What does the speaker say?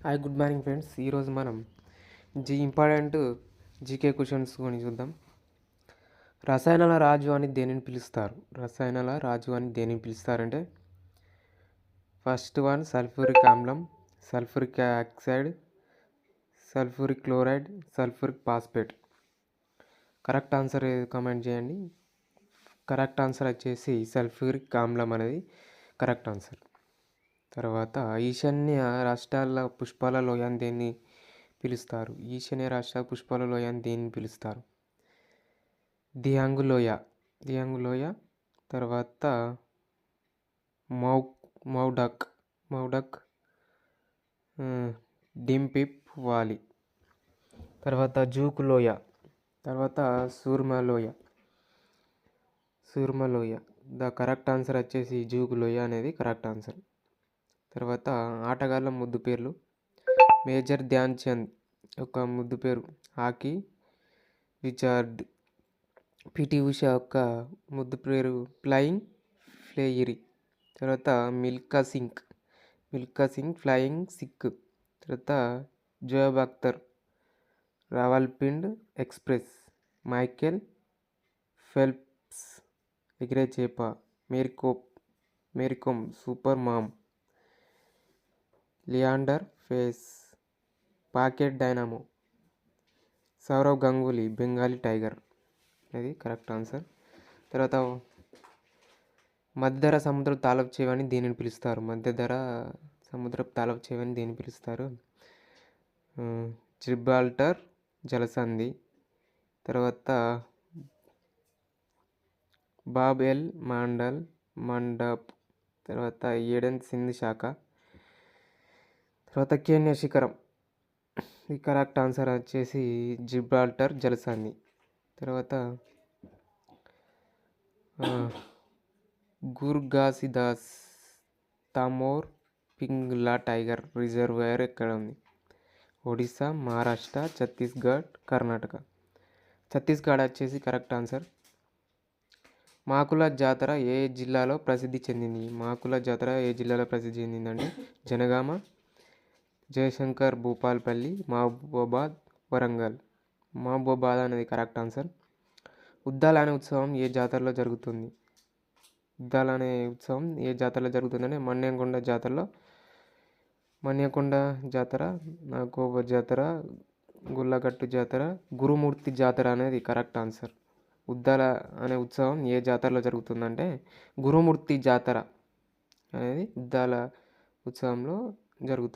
Hi good morning friends. ఈరోజు మనం important GK questions కొని చూద్దాం. రసాయనాల రాజు అని దేనిని పిలుస్తారు? రసాయనాల రాజు అని దేనిని పిలుస్తారంటే ఫస్ట్ వన్ సల్ఫ్యూరిక్ ఆమ్లం, sulphuric oxide, sulphuric chloride, sulphuric phosphate. Correct answer comment చేయండి. కరెక్ట్ ఆన్సర్ వచ్చేసి సల్ఫ్యూరిక్ ఆమ్లం అనేది కరెక్ట్ ఆన్సర్. తర్వాత ఈశాన్య రాష్ట్రాల పుష్పాల లోయ అని దేన్ని పిలుస్తారు? ఈశాన్య రాష్ట్రాల పుష్పాల లోయ అని దేన్ని పిలుస్తారు? దియాంగు లోయ. దియాంగు లోయ. తర్వాత మౌడక్ మౌడక్ డింపిప్ వాలి. తర్వాత జూకు లోయ. తర్వాత సూర్మ లోయ. సూర్మ లోయ. ద కరెక్ట్ ఆన్సర్ వచ్చేసి జూకు లోయ అనేది కరెక్ట్ ఆన్సర్. తర్వాత ఆటగాళ్ళ ముద్దు పేర్లు. మేజర్ ధ్యాన్ చంద్ యొక్క ముద్దు పేరు హాకీ రిచార్డ్. పిటి ఉష యొక్క ముద్దు పేరు ఫ్లయింగ్ ఫ్లేయిరీ. తర్వాత మిల్కా సింగ్ ఫ్లయింగ్ సిక్. తర్వాత జోయబ్ అఖ్తర్ రావల్పిండ్ ఎక్స్ప్రెస్. మైకేల్ ఫెల్ప్స్ ఎగిరే చేప. Mary Kom super mom. Leander face pocket డైనామో. Sourav Ganguly Bengali tiger. అది కరెక్ట్ ఆన్సర్. తర్వాత మధ్యధర సముద్ర తాలపు చేవని దేనిని పిలుస్తారు? మధ్యధర సముద్రపు తాలపు చేవని దేని పిలుస్తారు? జిబ్రాల్టర్ జలసంధి. తర్వాత బాబ్ ఎల్ మండప్. తర్వాత ఏడెన్ సింధు శాఖ. తర్వాత కేన్యా శిఖరం. ఈ కరెక్ట్ ఆన్సర్ వచ్చేసి జిబ్రాల్టర్ జలసంధి. తర్వాత గుర్గాసిదాస్ తమోర్ పింగ్లా టైగర్ రిజర్వాయర్ ఎక్కడ ఉంది? ఒడిస్సా, మహారాష్ట్ర, ఛత్తీస్గఢ్, కర్ణాటక. ఛత్తీస్గఢ్ వచ్చేసి కరెక్ట్ ఆన్సర్. మాకుల జాతర ఏ జిల్లాలో ప్రసిద్ధి చెందింది? మాకుల జాతర ఏ జిల్లాలో ప్రసిద్ధి చెందిందంటే జనగామ, జయశంకర్ భూపాల్పల్లి, మహబూబాబాద్, వరంగల్. మహబూబాబాద్ అనేది కరెక్ట్ ఆన్సర్. ఉద్దాల అనే ఉత్సవం ఏ జాతరలో జరుగుతుంది? ఉద్దాల అనే ఉత్సవం ఏ జాతరలో జరుగుతుందంటే మన్యకొండ జాతర, నాగోబ జాతర, గుళ్ళగట్టు జాతర, గురుమూర్తి జాతర అనేది కరెక్ట్ ఆన్సర్. ఉద్దాల అనే ఉత్సవం ఏ జాతరలో జరుగుతుందంటే గురుమూర్తి జాతర అనేది ఉద్దాల ఉత్సవంలో జరుగుతుంది.